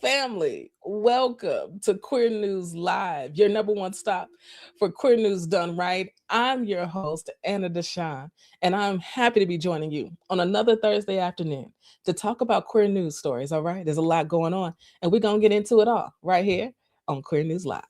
Family, welcome to Queer News Live, your number one stop for queer news done right. I'm your host, Anna DeShawn, and I'm happy to be joining you on another Thursday afternoon to talk about queer news stories. All right, there's a lot going on, and we're going to get into it all right here on Queer News Live.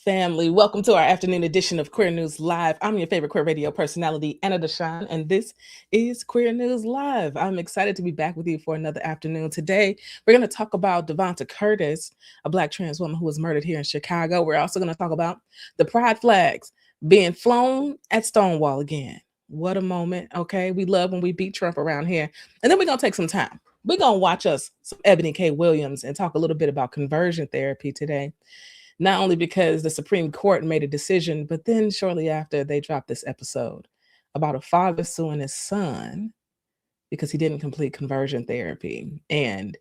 Family, welcome to our afternoon edition of Queer News Live. I'm your favorite queer radio personality, Anna DeShawn, and this is Queer News Live. I'm excited to be back with you for another afternoon. Today, we're going to talk about Davonta Curtis, a Black trans woman who was murdered here in Chicago. We're also going to talk about the pride flags being flown at Stonewall again. What a moment, okay? We love when we beat Trump around here. And then we're going to take some time. We're going to watch us some Eboni K. Williams and talk a little bit about conversion therapy today. Not only because the Supreme Court made a decision, but then shortly after they dropped this episode about a father suing his son because he didn't complete conversion therapy. And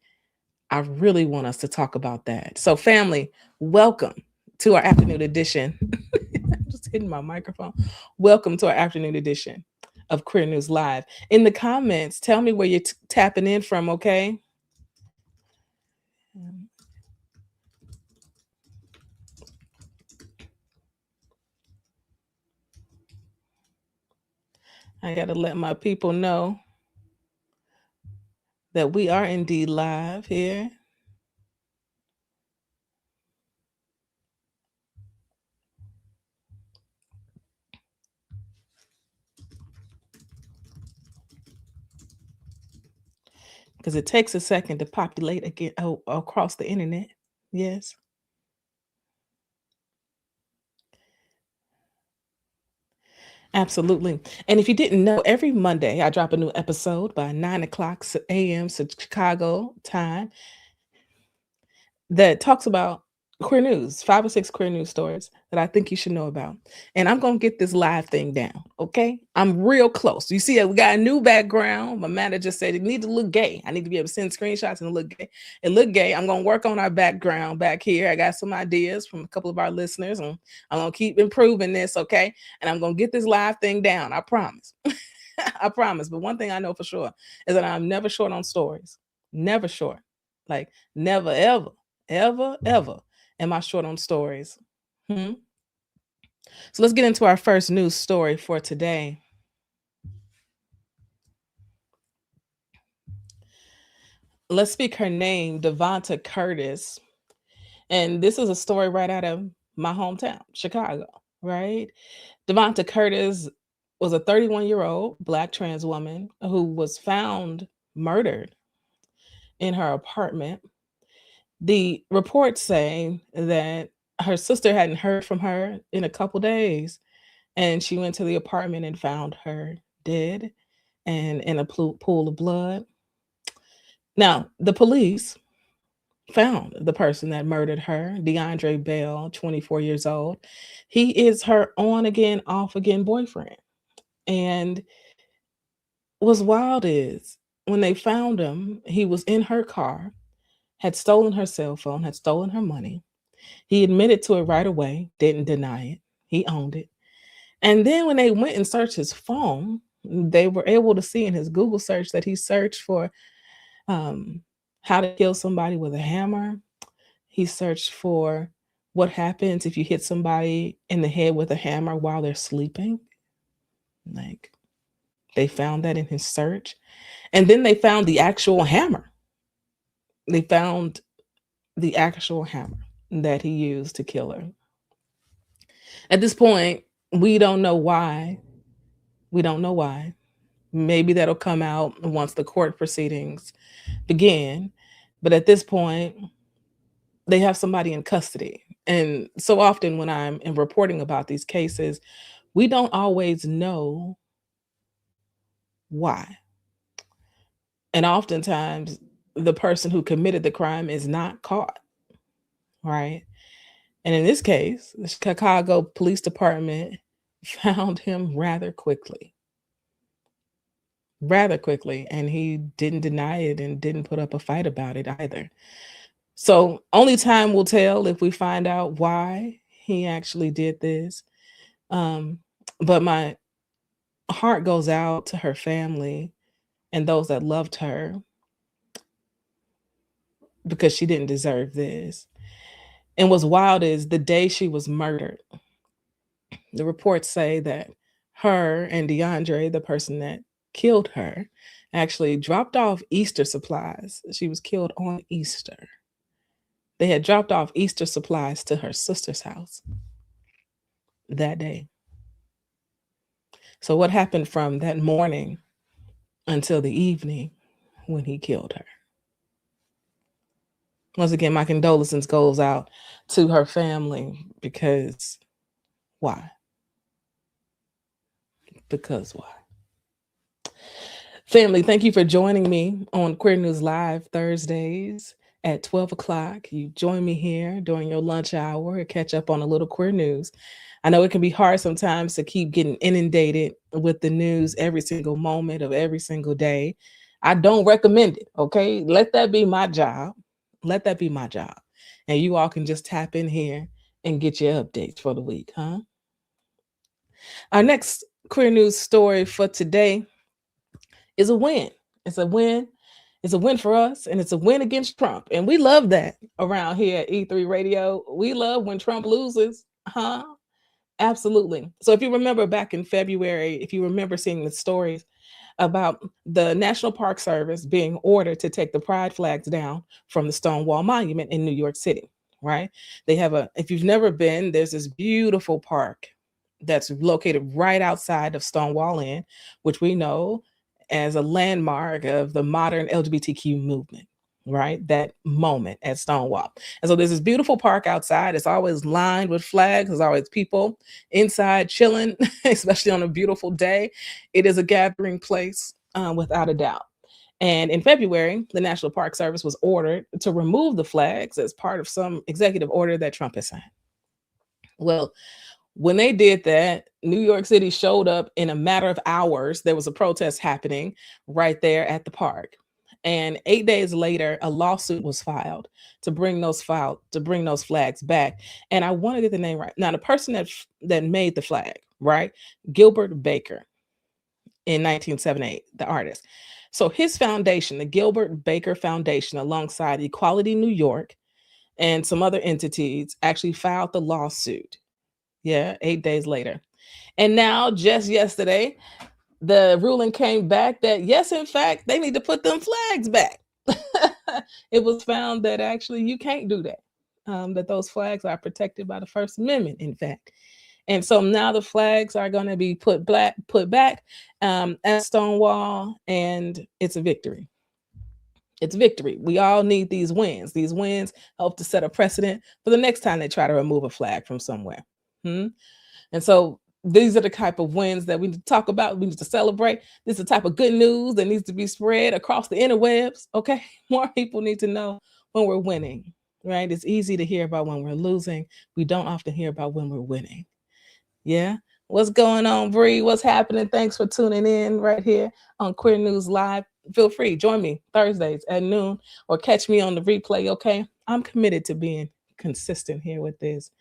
I really want us to talk about that. So, family, welcome to our afternoon edition. I'm just hitting my microphone. Welcome to our afternoon edition of Queer News Live. In the comments, tell me where you're tapping in from, okay? I got to let my people know that we are indeed live here. Because it takes a second to populate again across the internet. Yes. Absolutely. And if you didn't know, every Monday I drop a new episode by 9 o'clock a.m. Chicago time that talks about queer news, 5 or 6 queer news stories that I think you should know about. And I'm going to get this live thing down, okay? I'm real close. You see, we got a new background. My manager said it needs to look gay. I need to be able to send screenshots and look gay. It look gay. I'm going to work on our background back here. I got some ideas from a couple of our listeners, and I'm going to keep improving this, okay? And I'm going to get this live thing down. I promise. I promise. But one thing I know for sure is that I'm never short on stories. Never short. Like, never, ever am I short on stories. So let's get into our first news story for today. Let's speak her name, Davonta Curtis. And this is a story right out of my hometown, Chicago, right? Davonta Curtis was a 31-year-old Black trans woman who was found murdered in her apartment. The reports say that her sister hadn't heard from her in a couple days, and she went to the apartment and found her dead and in a pool of blood. Now, the police found the person that murdered her, DeAndre Bell, 24 years old. He is her on again, off again boyfriend. And what's wild is when they found him, he was in her car, had stolen her cell phone, had stolen her money. He admitted to it right away, didn't deny it. He owned it. And then when they went and searched his phone, they were able to see in his Google search that he searched for how to kill somebody with a hammer. He searched for what happens if you hit somebody in the head with a hammer while they're sleeping. Like, they found that in his search. And then they found the actual hammer. They found the actual hammer that he used to kill her. At this point, we don't know why. We don't know why. Maybe that'll come out once the court proceedings begin. But at this point, they have somebody in custody. And so often when I'm in reporting about these cases, we don't always know why. And oftentimes, the person who committed the crime is not caught, right? And in this case, the Chicago Police Department found him rather quickly, and he didn't deny it and didn't put up a fight about it either. So only time will tell if we find out why he actually did this. Um, but my heart goes out to her family and those that loved her because she didn't deserve this. And what's wild is the day she was murdered, the reports say that her and DeAndre, the person that killed her, actually dropped off Easter supplies. She was killed on Easter. They had dropped off Easter supplies to her sister's house that day. So, what happened from that morning until the evening when he killed her? Once again, my condolences goes out to her family because why? Because why? Family, thank you for joining me on Queer News Live Thursdays at 12 o'clock. You join me here during your lunch hour to catch up on a little queer news. I know it can be hard sometimes to keep getting inundated with the news every single moment of every single day. I don't recommend it, okay? Let that be my job. Let that be my job. And you all can just tap in here and get your updates for the week, huh? Our next queer news story for today is a win. It's a win. It's a win for us, and it's a win against Trump. And we love that around here at E3 Radio. We love when Trump loses, huh? Absolutely. So if you remember back in February, if you remember seeing the stories about the National Park Service being ordered to take the pride flags down from the Stonewall Monument in New York City, right? They have if you've never been, there's this beautiful park that's located right outside of Stonewall Inn, which we know as a landmark of the modern LGBTQ movement, right? That moment at Stonewall. And so there's this beautiful park outside. It's always lined with flags. There's always people inside chilling, especially on a beautiful day. It is a gathering place without a doubt. And in February, the National Park Service was ordered to remove the flags as part of some executive order that Trump has signed. Well, when they did that, New York City showed up in a matter of hours. There was a protest happening right there at the park. And 8 days later, a lawsuit was filed to bring those flags back. And I want to get the name right. Now, the person that made the flag, right? Gilbert Baker in 1978, the artist. So his foundation, the Gilbert Baker Foundation, alongside Equality New York and some other entities, actually filed the lawsuit. Yeah, 8 days later. And now, just yesterday, the ruling came back that yes, in fact, they need to put them flags back. It was found that actually you can't do that. That those flags are protected by the First Amendment, in fact. And so now the flags are going to be put back at Stonewall, and it's a victory. It's victory. We all need these wins. These wins help to set a precedent for the next time they try to remove a flag from somewhere. Hmm? And so these are the type of wins that we need to talk about. We need to celebrate. This is the type of good news that needs to be spread across the interwebs. Okay. More people need to know when we're winning, right? It's easy to hear about when we're losing. We don't often hear about when we're winning. Yeah. What's going on, Bree? What's happening? Thanks for tuning in right here on Queer News Live. Feel free, join me Thursdays at noon or catch me on the replay. Okay. I'm committed to being consistent here with this,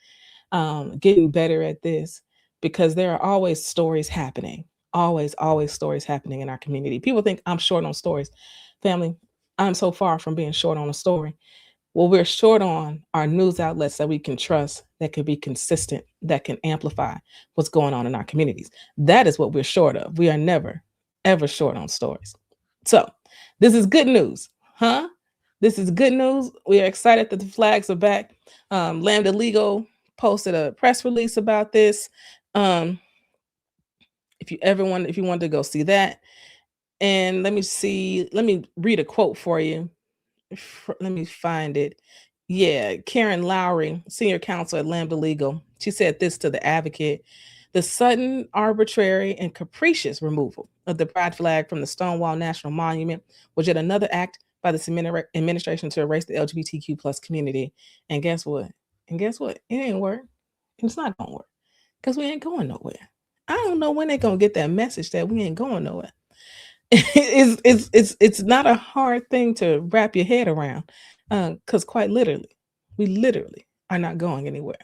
getting better at this, because there are always stories happening. Always stories happening in our community. People think I'm short on stories. Family, I'm so far from being short on a story. What we're short on are news outlets that we can trust, that can be consistent, that can amplify what's going on in our communities. That is what we're short of. We are never, ever short on stories. So this is good news, huh? This is good news. We are excited that the flags are back. Lambda Legal posted a press release about this. If you want to go see that. And let me read a quote for you. Let me find it. Yeah, Karen Lowry, senior counsel at Lambda Legal. She said this to the Advocate: the sudden, arbitrary, and capricious removal of the pride flag from the Stonewall National Monument was yet another act by this administration to erase the LGBTQ plus community. And guess what? It ain't work. It's not gonna work because we ain't going nowhere. I don't know when they're gonna get that message that we ain't going nowhere. It's not a hard thing to wrap your head around, because quite literally, we literally are not going anywhere.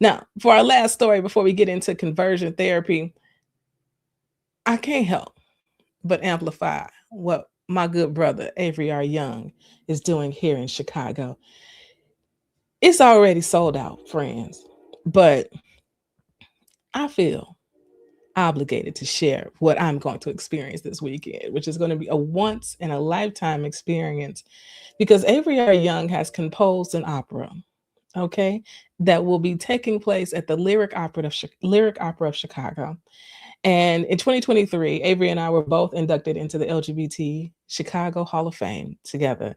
Now, for our last story before we get into conversion therapy, I can't help but amplify what my good brother Avery R. Young is doing here in Chicago. It's already sold out, friends, but I feel obligated to share what I'm going to experience this weekend, which is going to be a once in a lifetime experience because Avery R. Young has composed an opera, okay, that will be taking place at the Lyric Opera of Chicago. And in 2023, Avery and I were both inducted into the LGBT Chicago Hall of Fame together.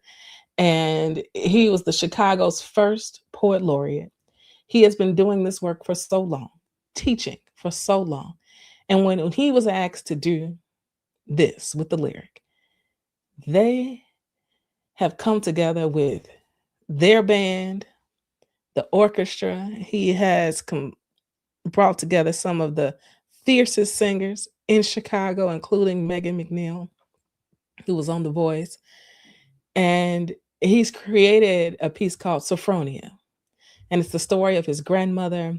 And he was the Chicago's first poet laureate. He has been doing this work for so long, teaching for so long. And when he was asked to do this with the lyric, they have come together with their band, the orchestra. He has brought together some of the fiercest singers in Chicago, including Megan McNeil, who was on The Voice. And he's created a piece called Sophronia. And it's the story of his grandmother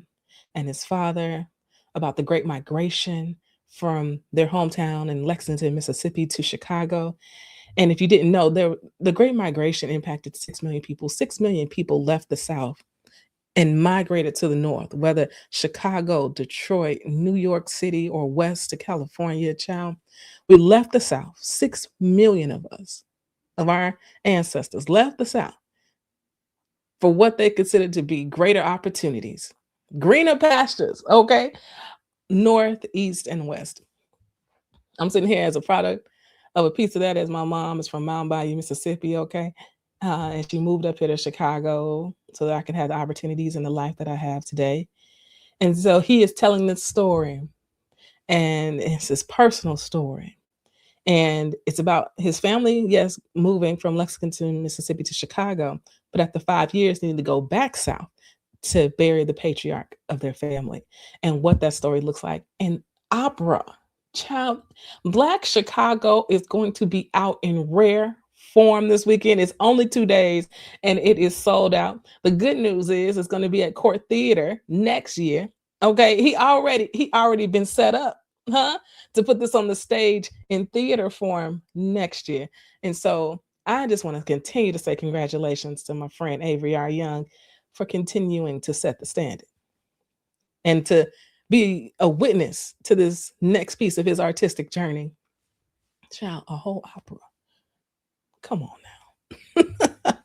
and his father about the Great Migration from their hometown in Lexington, Mississippi to Chicago. And if you didn't know, the Great Migration impacted 6 million people. 6 million people left the South and migrated to the North, whether Chicago, Detroit, New York City, or west to California, child. We left the South. 6 million of us, of our ancestors, left the South for what they considered to be greater opportunities, greener pastures, okay? North, east, and west. I'm sitting here as a product of a piece of that, as my mom is from Mound Bayou, Mississippi, okay? And she moved up here to Chicago so that I can have the opportunities in the life that I have today. And so he is telling this story, and it's his personal story. And it's about his family, yes, moving from Lexington, Mississippi to Chicago, but after 5 years, needing to go back south to bury the patriarch of their family and what that story looks like. And opera, child, Black Chicago is going to be out in rare form this weekend. It's only 2 days and it is sold out. The good news is it's going to be at Court Theater next year. Okay, he already been set up, huh? To put this on the stage in theater form next year. And so I just want to continue to say congratulations to my friend Avery R. Young for continuing to set the standard and to be a witness to this next piece of his artistic journey. Child, a whole opera. Come on now.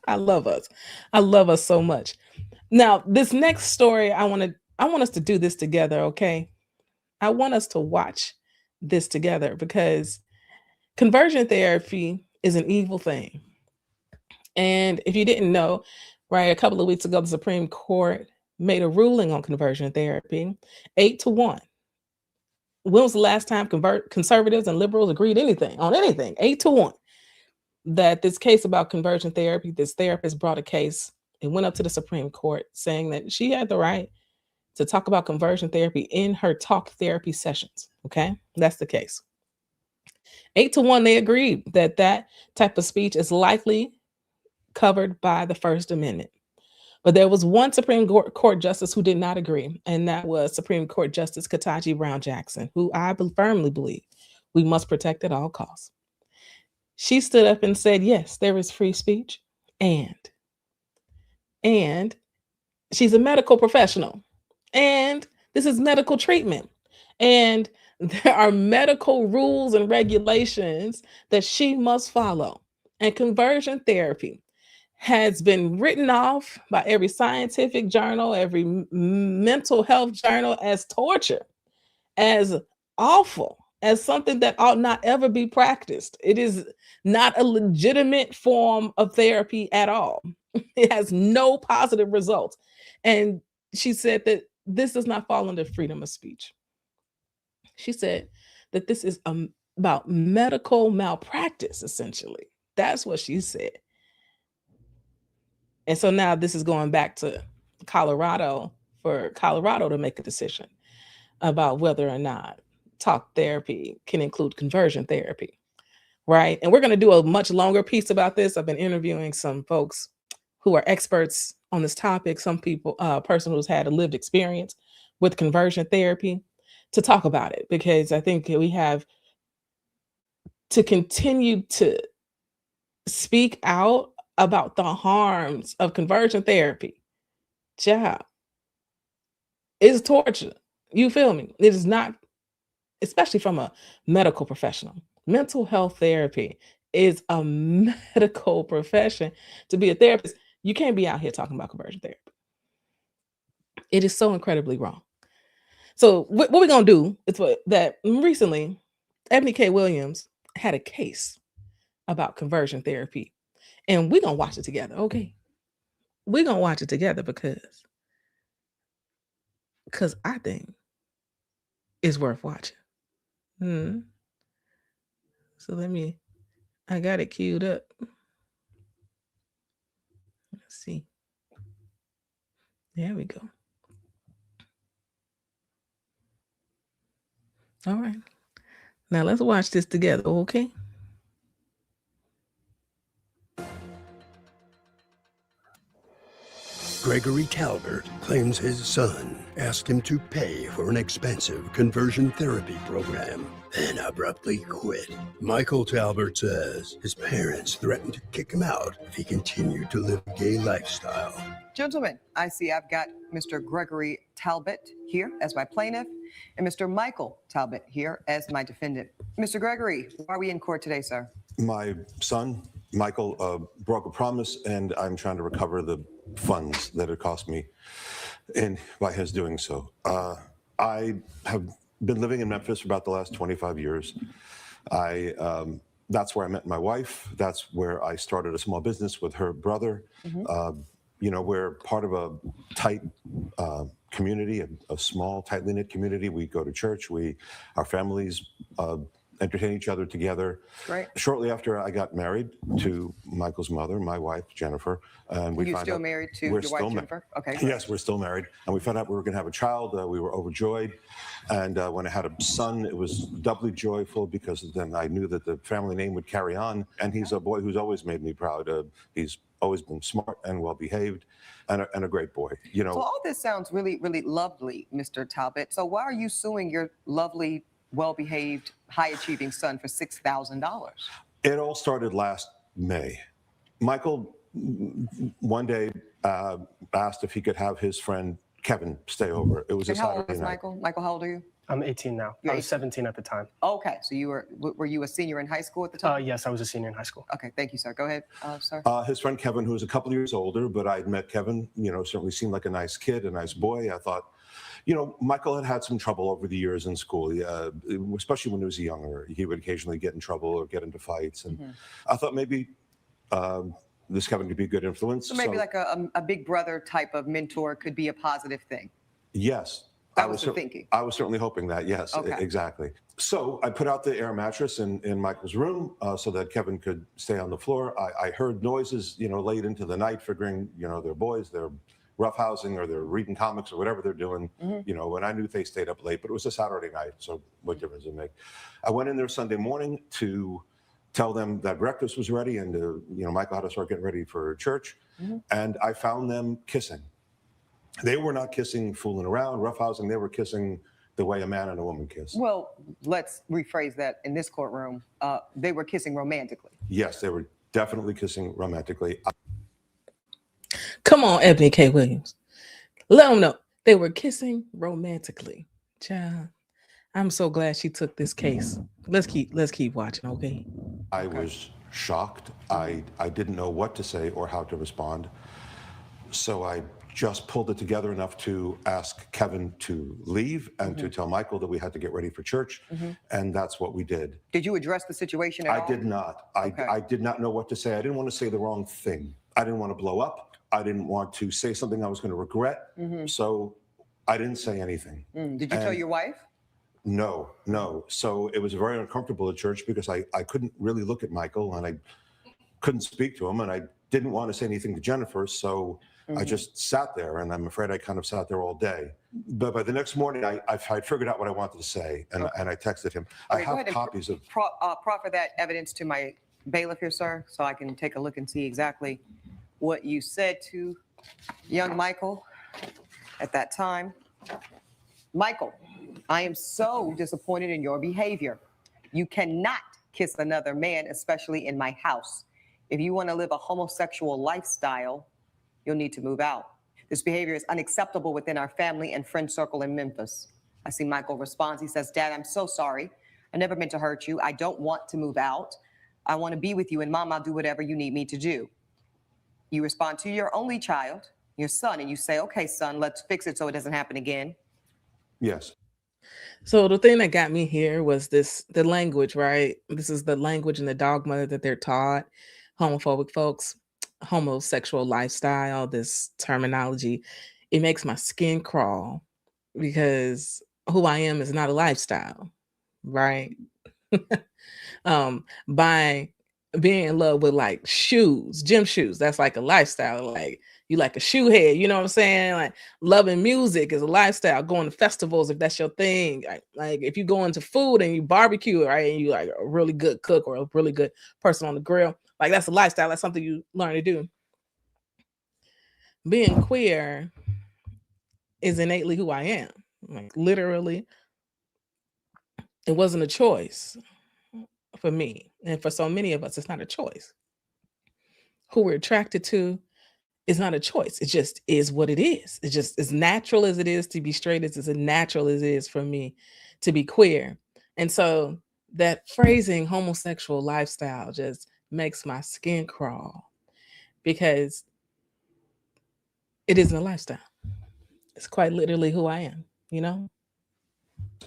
I love us. I love us so much. Now, this next story, I want us to do this together, okay? I want us to watch this together because conversion therapy is an evil thing. And if you didn't know, right, a couple of weeks ago, the Supreme Court made a ruling on conversion therapy 8-1. When was the last time conservatives and liberals agreed anything on anything? 8-1. That this case about conversion therapy, this therapist brought a case. It went up to the Supreme Court saying that she had the right to talk about conversion therapy in her talk therapy sessions. Okay, that's the case. 8-1, they agreed that that type of speech is likely covered by the First Amendment. But there was one Supreme Court justice who did not agree, and that was Supreme Court Justice Ketanji Brown Jackson, who I firmly believe we must protect at all costs. She stood up and said, yes, there is free speech, and she's a medical professional, and this is medical treatment, and there are medical rules and regulations that she must follow. And conversion therapy has been written off by every scientific journal, every mental health journal as torture, as awful, as something that ought not ever be practiced. It is not a legitimate form of therapy at all. It has no positive results. And she said that this does not fall under freedom of speech. She said that this is about medical malpractice, essentially. That's what she said. And so now this is going back to Colorado for Colorado to make a decision. about whether or not talk therapy can include conversion therapy, right? And we're going to do a much longer piece about this. I've been interviewing some folks who are experts on this topic, some people, person who's had a lived experience with conversion therapy to talk about it, because I think we have to continue to speak out about the harms of conversion therapy. Child, it's torture. You feel me? It is not, especially from a medical professional. Mental health therapy is a medical profession. To be a therapist, you can't be out here talking about conversion therapy. It is so incredibly wrong. So what we're gonna do is that recently, Ebony K. Williams had a case about conversion therapy, and we're gonna watch it together. Okay, we're gonna watch it together because I think it's worth watching. Hmm. So I got it queued up. Let's see. There we go. All right. Now let's watch this together, okay? Gregory Talbert claims his son asked him to pay for an expensive conversion therapy program, then abruptly quit. Michael Talbert says his parents threatened to kick him out if he continued to live a gay lifestyle. Gentlemen, I see I've got Mr. Gregory Talbot here as my plaintiff and Mr. Michael Talbot here as my defendant. Mr. Gregory, why are we in court today, sir? My son, Michael, broke a promise, and I'm trying to recover the funds that it cost me by his doing so. I have been living in Memphis for about the last 25 years. That's where I met my wife. That's where I started a small business with her brother. We're part of a tight community, a small, tightly knit community. We go to church. Our families entertain each other together. Right. Shortly after I got married to Michael's mother, my wife, Jennifer. And You're still married to your wife, Jennifer? Okay. Yes, we're still married. And we found out we were going to have a child. We were overjoyed. And when I had a son, it was doubly joyful because then I knew that the family name would carry on. And he's a boy who's always made me proud. He's always been smart and well-behaved and a great boy. So all this sounds really, really lovely, Mr. Talbot. So why are you suing your lovely, well-behaved, high-achieving son for $6,000? It all started last May. Michael one day asked if he could have his friend Kevin stay over. It was a Saturday night. How old is Michael? Michael, how old are you? I'm 18 now. I was 17 at the time. Okay, so were you a senior in high school at the time? Yes, I was a senior in high school. Okay, thank you, sir. Go ahead, sir. His friend Kevin, who was a couple of years older, but I'd met Kevin, certainly seemed like a nice kid, a nice boy. I thought, Michael had some trouble over the years in school, especially when he was younger. He would occasionally get in trouble or get into fights. And I thought maybe this Kevin could be a good influence. So maybe like a big brother type of mentor could be a positive thing. Yes. That was the thinking. I was certainly hoping that, yes, okay. Exactly. So I put out the air mattress in Michael's room so that Kevin could stay on the floor. I heard noises, late into the night, figuring, they're boys, they're roughhousing or they're reading comics or whatever they're doing, and I knew they stayed up late, but it was a Saturday night, so what difference did it make? I went in there Sunday morning to tell them that breakfast was ready and, Michael had to start getting ready for church, and I found them kissing. They were not kissing, fooling around, roughhousing. They were kissing the way a man and a woman kiss. Well, let's rephrase that in this courtroom. They were kissing romantically. Yes, they were definitely kissing romantically. Come on, Ebony K. Williams. Let them know they were kissing romantically. Child, I'm so glad she took this case. Let's keep watching, okay? I was shocked. I didn't know what to say or how to respond. So I just pulled it together enough to ask Kevin to leave and to tell Michael that we had to get ready for church. And that's what we did. Did you address the situation at all? I did not. I did not know what to say. I didn't want to say the wrong thing. I didn't want to blow up. I didn't want to say something I was going to regret. So I didn't say anything. Did you tell your wife? No. So it was very uncomfortable at church because I couldn't really look at Michael and I couldn't speak to him and I didn't want to say anything to Jennifer. So I just sat there, and I'm afraid I kind of sat there all day. But by the next morning, I figured out what I wanted to say, and I texted him. I have copies of... Proffer that evidence to my bailiff here, sir, so I can take a look and see exactly what you said to young Michael at that time. Michael, I am so disappointed in your behavior. You cannot kiss another man, especially in my house. If you want to live a homosexual lifestyle, you'll need to move out. This behavior is unacceptable within our family and friend circle in Memphis. I see Michael responds. He says, Dad, I'm so sorry. I never meant to hurt you. I don't want to move out. I want to be with you, and Mom, I'll do whatever you need me to do. You respond to your only child, your son, and you say, okay, son, let's fix it so it doesn't happen again. Yes. So the thing that got me here was the language, right? This is the language and the dogma that they're taught. Homophobic folks, homosexual lifestyle, this terminology, it makes my skin crawl because who I am is not a lifestyle, right? By being in love with like shoes, gym shoes, that's like a lifestyle. Like you like a shoe head, you know what I'm saying? Like loving music is a lifestyle. Going to festivals if that's your thing. Like if you go into food and you barbecue, right, and you like a really good cook or a really good person on the grill, like that's a lifestyle. That's something you learn to do. Being queer is innately who I am. Like literally, it wasn't a choice for me. And for so many of us, it's not a choice. Who we're attracted to is not a choice. It just is what it is. It's just as natural as it is to be straight, it's as natural as it is for me to be queer. And so that phrasing homosexual lifestyle just makes my skin crawl because it isn't a lifestyle. It's quite literally who I am, you know?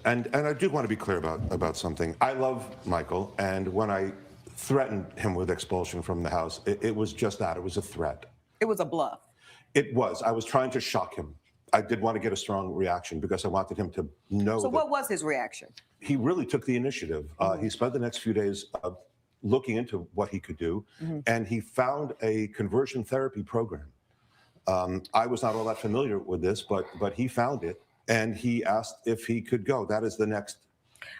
And I do want to be clear about something. I love Michael, and when I threatened him with expulsion from the house, it was just that. It was a threat. It was a bluff. It was. I was trying to shock him. I did want to get a strong reaction because I wanted him to know. So what was his reaction? He really took the initiative. He spent the next few days looking into what he could do, and he found a conversion therapy program. I was not all that familiar with this, but he found it, and he asked if he could go. That is the next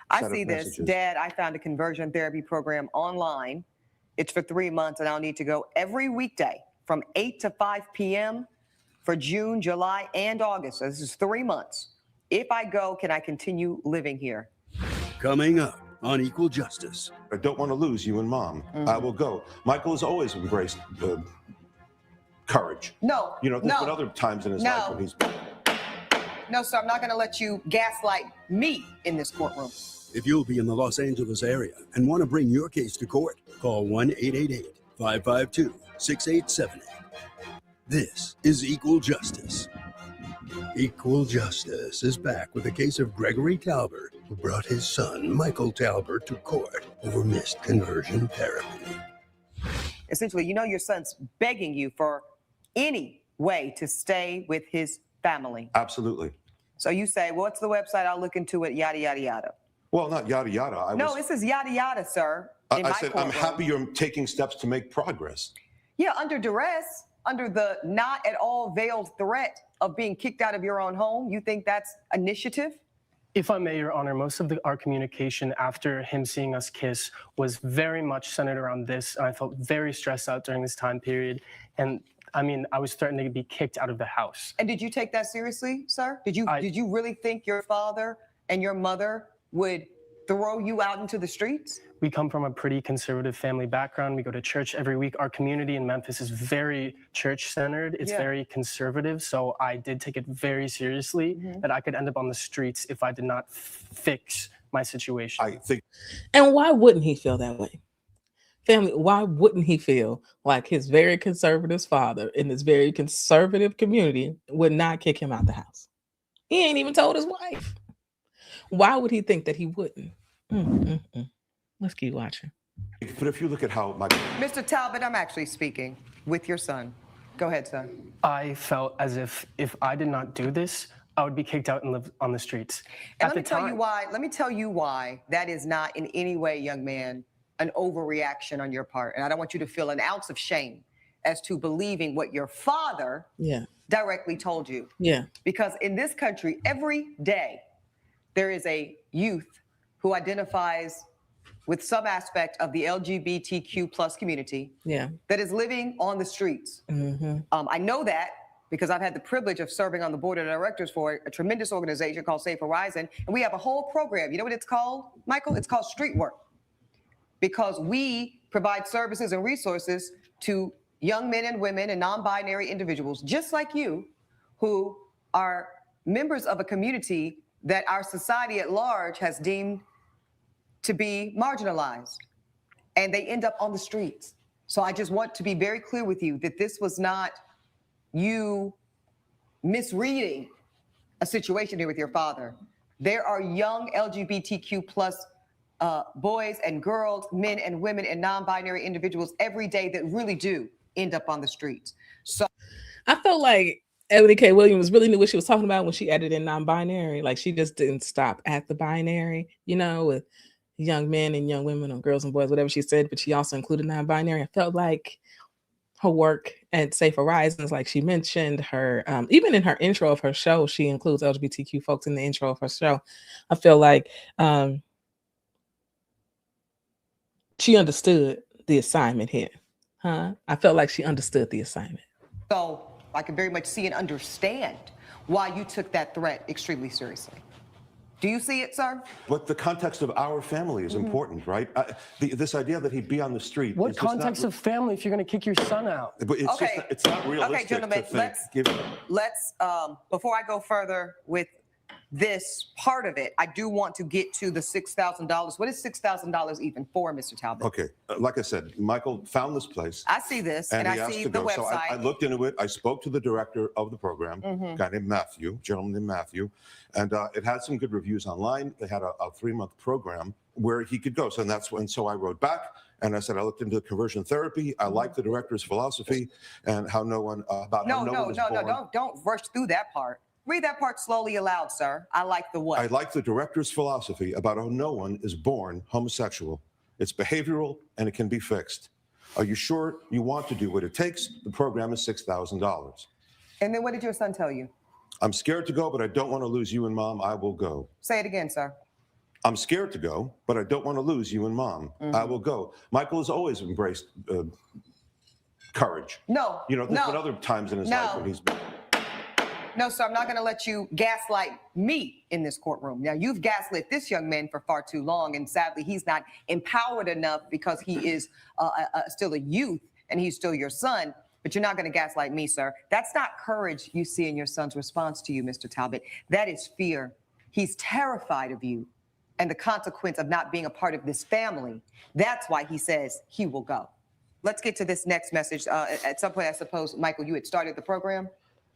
I set see of this. messages. Dad, I found a conversion therapy program online. It's for 3 months, and I'll need to go every weekday from 8 to 5 p.m. for June, July, and August. So this is 3 months. If I go, can I continue living here? Coming up on Equal Justice. I don't want to lose you and Mom. I will go. Michael has always embraced courage. No. You know, there's been other times in his life when he's... No, sir, I'm not going to let you gaslight me in this courtroom. If you'll be in the Los Angeles area and want to bring your case to court, call 1-888-552-6878. This is Equal Justice. Equal Justice is back with a case of Gregory Talbert, who brought his son, Michael Talbert, to court over missed conversion therapy. Essentially, you know your son's begging you for any way to stay with his family. Absolutely. So you say, well, what's the website? I'll look into it, yada, yada, yada. Well, not yada, yada. No, this is yada, yada, sir. I said, I'm happy you're taking steps to make progress. Yeah, under duress, under the not at all veiled threat of being kicked out of your own home. You think that's initiative? If I may, Your Honor, most of our communication after him seeing us kiss was very much centered around this. And I felt very stressed out during this time period. And I mean, I was threatening to be kicked out of the house. And did you take that seriously, sir? Did you really think your father and your mother would throw you out into the streets? We come from a pretty conservative family background. We go to church every week. Our community in Memphis is very church-centered. It's very conservative. So I did take it very seriously that I could end up on the streets if I did not fix my situation. I think. And why wouldn't he feel that way? Family, why wouldn't he feel like his very conservative father in this very conservative community would not kick him out the house? He ain't even told his wife. Why would he think that he wouldn't? Let's keep watching. But if you look at how Mr. Talbot, I'm actually speaking with your son. Go ahead, son. I felt as if I did not do this, I would be kicked out and live on the streets. And let me tell you why that is not in any way, young man, an overreaction on your part. And I don't want you to feel an ounce of shame as to believing what your father directly told you. Yeah. Because in this country, every day, there is a youth who identifies with some aspect of the LGBTQ plus community that is living on the streets. I know that because I've had the privilege of serving on the board of directors for a tremendous organization called Safe Horizon. And we have a whole program. You know what it's called, Michael? It's called Street Work. Because we provide services and resources to young men and women and non-binary individuals, just like you, who are members of a community that our society at large has deemed to be marginalized, and they end up on the streets. So I just want to be very clear with you that this was not you misreading a situation here with your father. There are young LGBTQ plus boys and girls, men and women, and non-binary individuals every day that really do end up on the streets. So I felt like Eboni K. Williams really knew what she was talking about when she added in non-binary. Like, she just didn't stop at the binary, with young men and young women or girls and boys, whatever she said, but she also included non-binary. I felt like her work at Safe Horizons, like she mentioned her, even in her intro of her show, she includes LGBTQ folks in the intro of her show. I feel like she understood the assignment here. I felt like she understood the assignment. So I can very much see and understand why you took that threat extremely seriously. Do you see it, sir? But the context of our family is important, right? This idea that he'd be on the street. What context of family if you're going to kick your son out? But it's Okay. just, it's not realistic. Okay, gentlemen, to think, let's before I go further with this part of it, I do want to get to the $6,000. What is $6,000 even for, Mr. Talbot? Okay, like I said, Michael found this place. I see this, and he I asked see to the go. So website. I looked into it. I spoke to the director of the program, a guy named Matthew, gentleman named Matthew, and it had some good reviews online. They had a 3-month program where he could go. So I wrote back. And I said, I looked into conversion therapy. I like the director's philosophy and how no one is born. Don't rush through that part. Read that part slowly aloud, sir. I like the what? I like the director's philosophy about how no one is born homosexual. It's behavioral and it can be fixed. Are you sure you want to do what it takes? The program is $6,000. And then what did your son tell you? I'm scared to go, but I don't want to lose you and Mom. I will go. Say it again, sir. I'm scared to go, but I don't want to lose you and Mom. I will go. Michael has always embraced courage. No. There's been other times in his life when he's been. No, sir, I'm not going to let you gaslight me in this courtroom. Now, you've gaslit this young man for far too long, and sadly, he's not empowered enough because he is still a youth and he's still your son. But you're not going to gaslight me, sir. That's not courage you see in your son's response to you, Mr. Talbot. That is fear. He's terrified of you and the consequence of not being a part of this family. That's why he says he will go. Let's get to this next message. At some point, I suppose, Michael, you had started the program,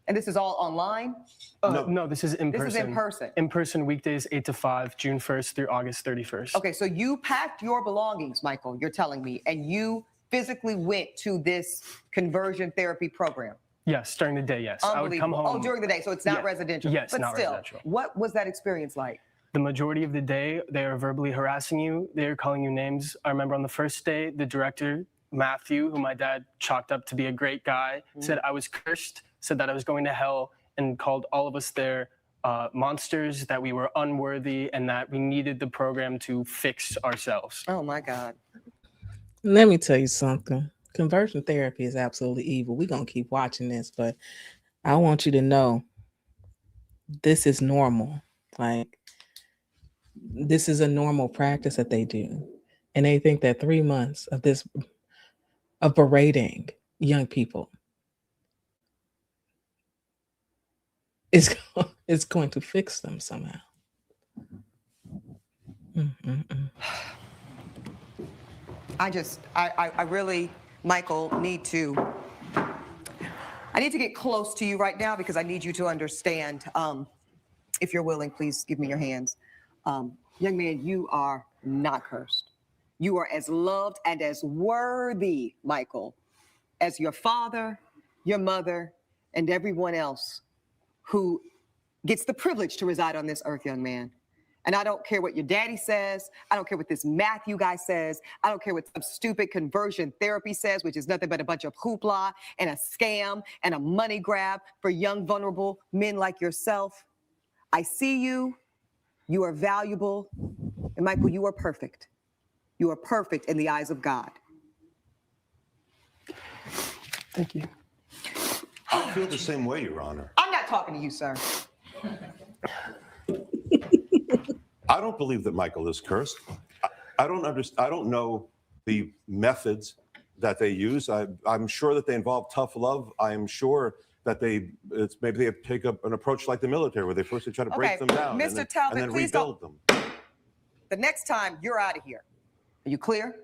and this is all online? No, this is in person. This is in person? In person, weekdays 8 to 5, June 1st through August 31st. Okay, so you packed your belongings, Michael, you're telling me, and you physically went to this conversion therapy program? Yes, during the day, yes. I would come home. Oh, during the day, so it's not residential. Yes, but not still, residential. What was that experience like? The majority of the day, they are verbally harassing you. They're calling you names. I remember on the first day, the director, Matthew, who my dad chalked up to be a great guy, said I was cursed, said that I was going to hell, and called all of us there monsters, that we were unworthy, and that we needed the program to fix ourselves. Oh, my God. Let me tell you something. Conversion therapy is absolutely evil. We're going to keep watching this, but I want you to know this is normal. Like, this is a normal practice that they do. And they think that 3 months of this, of berating young people is going to fix them somehow. I really, Michael, need to get close to you right now because I need you to understand. If you're willing, please give me your hands. Young man, you are not cursed. You are as loved and as worthy, Michael, as your father, your mother, and everyone else who gets the privilege to reside on this earth, young man. And I don't care what your daddy says. I don't care what this Matthew guy says. I don't care what some stupid conversion therapy says, which is nothing but a bunch of hoopla and a scam and a money grab for young, vulnerable men like yourself. I see you. You are valuable. And Michael, you are perfect. You are perfect in the eyes of God. Thank you. I feel the same way, Your Honor. I'm not talking to you, sir. I don't believe that Michael is cursed. I don't understand. I don't know the methods that they use. I'm sure that they involve tough love. I'm sure that maybe they take an approach like the military, where they first try to break them down Mr. Talbot, and then please rebuild them. The next time, you're out of here. Are you clear?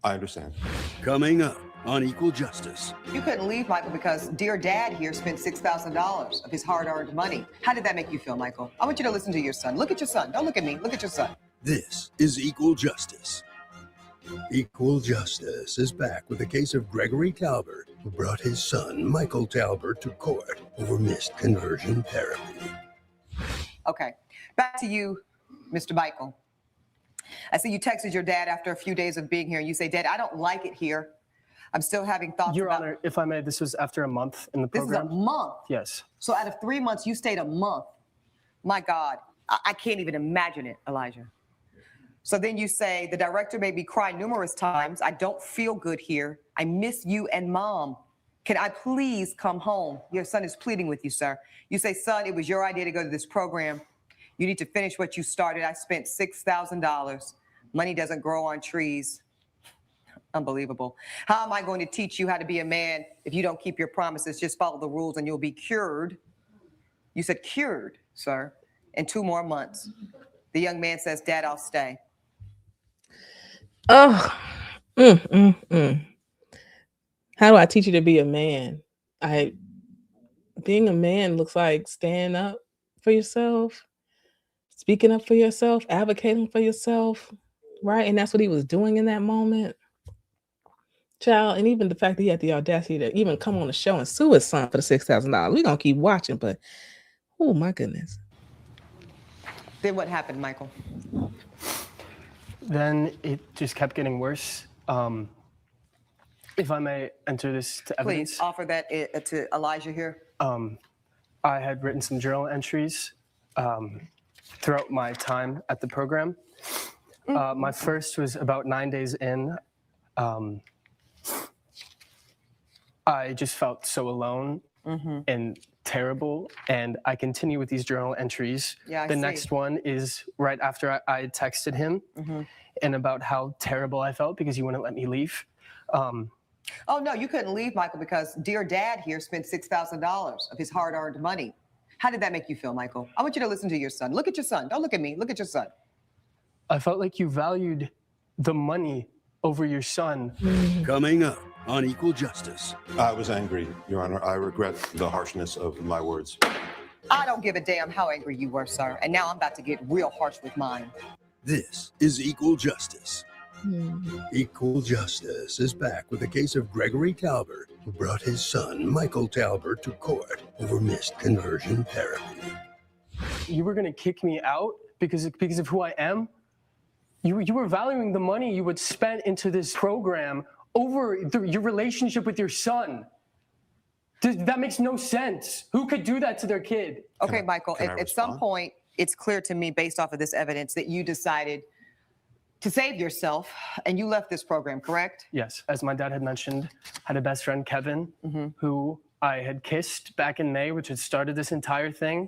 I understand. Coming up on Equal Justice. You couldn't leave, Michael, because dear dad here spent $6,000 of his hard-earned money. How did that make you feel, Michael? I want you to listen to your son. Look at your son. Don't look at me. Look at your son. This is Equal Justice. Equal Justice is back with a case of Gregory Talbert, who brought his son, Michael Talbert, to court over missed conversion therapy. Okay, back to you, Mr. Michael. I see you texted your dad after a few days of being here, and you say, Dad, I don't like it here. I'm still having thoughts Your about... Honor, if I may, this was after a month in the program. This is a month? Yes. So out of 3 months, you stayed a month. My God, I can't even imagine it, Elijah. So then you say, the director made me cry numerous times. I don't feel good here. I miss you and Mom. Can I please come home? Your son is pleading with you, sir. You say, son, it was your idea to go to this program. You need to finish what you started. I spent $6,000. Money doesn't grow on trees. Unbelievable. How am I going to teach you how to be a man if you don't keep your promises? Just follow the rules and you'll be cured. You said cured, sir, in 2 more months. The young man says, Dad, I'll stay. Oh, How do I teach you to be a man? Being a man looks like standing up for yourself, speaking up for yourself, advocating for yourself, right? And that's what he was doing in that moment. Child, and even the fact that he had the audacity to even come on the show and sue his son for the $6,000. We're going to keep watching, but oh my goodness. Then what happened, Michael? Then it just kept getting worse. If I may enter this to evidence. Please offer that to Elijah here. I had written some journal entries throughout my time at the program. My first was about 9 days in. I just felt so alone and terrible, and I continue with these journal entries. Yeah, the next one is right after I texted him and about how terrible I felt because he wouldn't let me leave. Oh, no, you couldn't leave, Michael, because dear dad here spent $6,000 of his hard-earned money. How did that make you feel, Michael? I want you to listen to your son. Look at your son. Don't look at me. Look at your son. I felt like you valued the money over your son. Coming up on Equal Justice. I was angry, Your Honor. I regret the harshness of my words. I don't give a damn how angry you were, sir. And now I'm about to get real harsh with mine. This is Equal Justice. Equal Justice is back with a case of Gregory Talbert, who brought his son, Michael Talbert, to court over missed conversion therapy. You were going to kick me out because of who I am? You were valuing the money you would spend into this program over your relationship with your son. That makes no sense. Who could do that to their kid? Okay, Michael, at some point, it's clear to me based off of this evidence that you decided to save yourself and you left this program, correct? Yes. As my dad had mentioned, I had a best friend, Kevin, who I had kissed back in May, which had started this entire thing.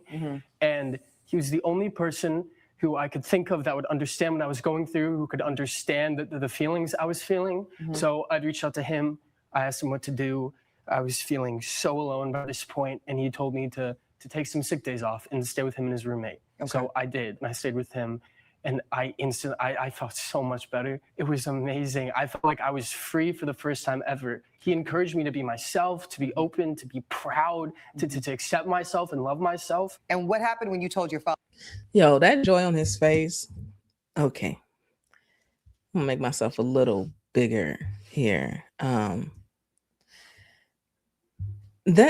And he was the only person who I could think of that would understand what I was going through, who could understand the feelings I was feeling. So I'd reached out to him. I asked him what to do. I was feeling so alone by this point, and he told me to take some sick days off and stay with him and his roommate. Okay. So I did, and I stayed with him. And I felt so much better. It was amazing. I felt like I was free for the first time ever. He encouraged me to be myself, to be open, to be proud, to accept myself and love myself. And what happened when you told your father? Yo, that joy on his face. Okay. I'm gonna make myself a little bigger here. That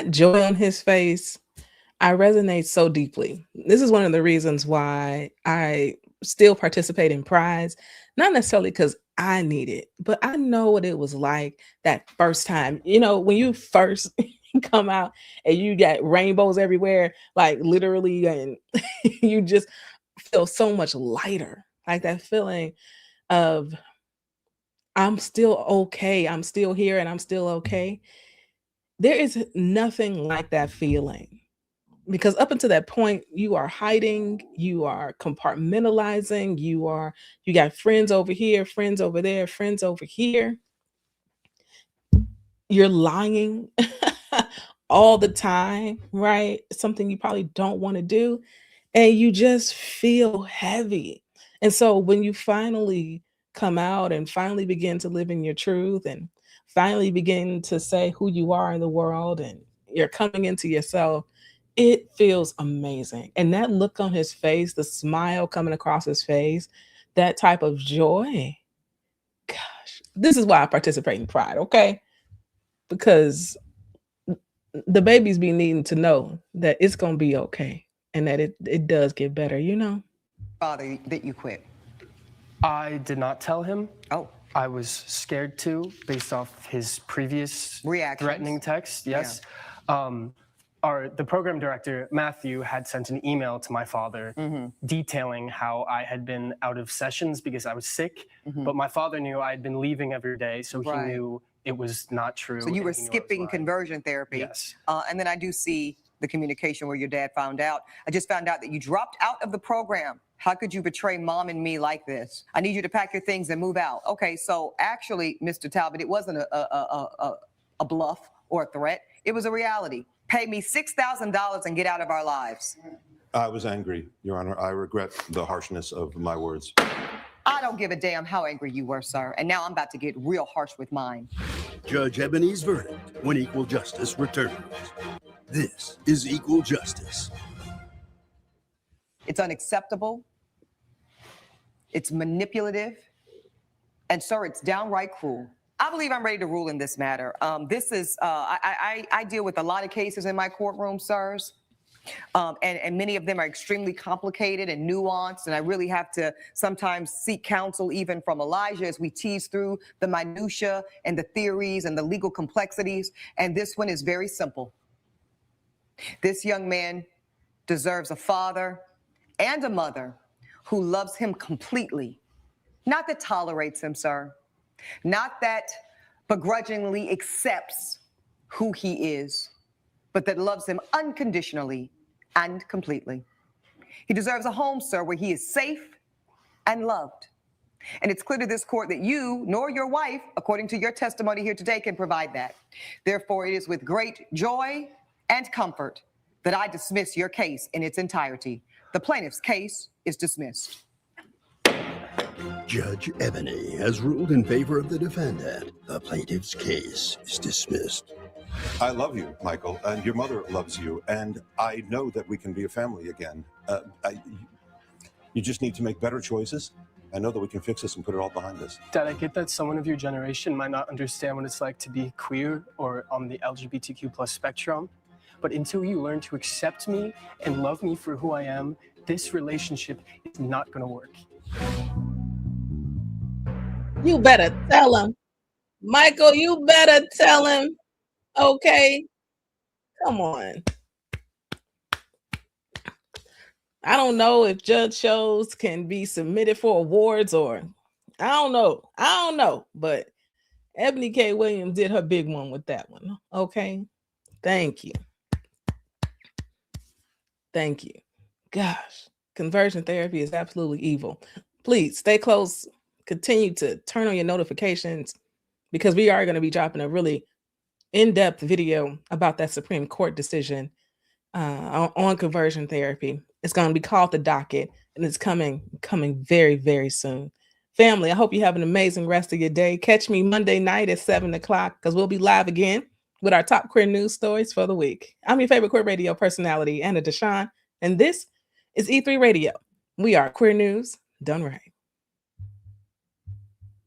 joy on his face, I resonate so deeply. This is one of the reasons why I still participate in prides, not necessarily because I need it, but I know what it was like that first time. You know, when you first come out and you got rainbows everywhere, like literally, and you just feel so much lighter. Like that feeling of I'm still okay. I'm still here and I'm still okay. There is nothing like that feeling because up until that point, you are hiding, you are compartmentalizing, you got friends over here, friends over there, friends over here. You're lying all the time, right? Something you probably don't want to do. And you just feel heavy. And so when you finally come out and finally begin to live in your truth and finally begin to say who you are in the world and you're coming into yourself, it feels amazing. And that look on his face, the smile coming across his face, that type of joy. Gosh, this is why I participate in Pride, okay? Because the babies be needing to know that it's gonna be okay and that it does get better, you know? Father, that you quit. I did not tell him. Oh, I was scared to, based off his previous Reactions. threatening text. Yes. The program director, Matthew, had sent an email to my father detailing how I had been out of sessions because I was sick. But my father knew I had been leaving every day, so he Right. knew it was not true. so you and were he knew I was skipping lying. conversion therapy. Yes. And then I do see the communication where your dad found out. I just found out that you dropped out of the program. How could you betray mom and me like this? I need you to pack your things and move out. Okay, so actually, Mr. Talbot, it wasn't a bluff or a threat. It was a reality. Pay me $6,000 and get out of our lives. I was angry, Your Honor. I regret the harshness of my words. I don't give a damn how angry you were, sir. And now I'm about to get real harsh with mine. Judge Ebony's verdict when equal justice returns. This is Equal Justice. It's unacceptable. It's manipulative. And, sir, it's downright cruel. I believe I'm ready to rule in this matter. I deal with a lot of cases in my courtroom, sirs. And many of them are extremely complicated and nuanced. And I really have to sometimes seek counsel even from Elijah as we tease through the minutia and the theories and the legal complexities. And this one is very simple. This young man deserves a father and a mother who loves him completely. Not that tolerates him, sir. Not that begrudgingly accepts who he is, but that loves him unconditionally and completely. He deserves a home, sir, where he is safe and loved. And it's clear to this court that you, nor your wife, according to your testimony here today, can provide that. Therefore, it is with great joy and comfort that I dismiss your case in its entirety. The plaintiff's case is dismissed. Judge Ebony has ruled in favor of the defendant. The plaintiff's case is dismissed. I love you, Michael, and your mother loves you, and I know that we can be a family again. You just need to make better choices. I know that we can fix this and put it all behind us. Dad, I get that someone of your generation might not understand what it's like to be queer or on the LGBTQ plus spectrum, but until you learn to accept me and love me for who I am, this relationship is not going to work. You better tell him. Michael, you better tell him. Okay. Come on. I don't know if judge shows can be submitted for awards or I don't know. But Ebony K. Williams did her big one with that one. Okay. Thank you. Thank you. Gosh, conversion therapy is absolutely evil. Please stay close. Continue to turn on your notifications because we are going to be dropping a really in-depth video about that Supreme Court decision on conversion therapy. It's going to be called The Docket, and it's coming very, very soon. Family, I hope you have an amazing rest of your day. Catch me Monday night at 7 o'clock because we'll be live again with our top queer news stories for the week. I'm your favorite queer radio personality, Anna DeShawn, and this is E3 Radio. We are queer news done right.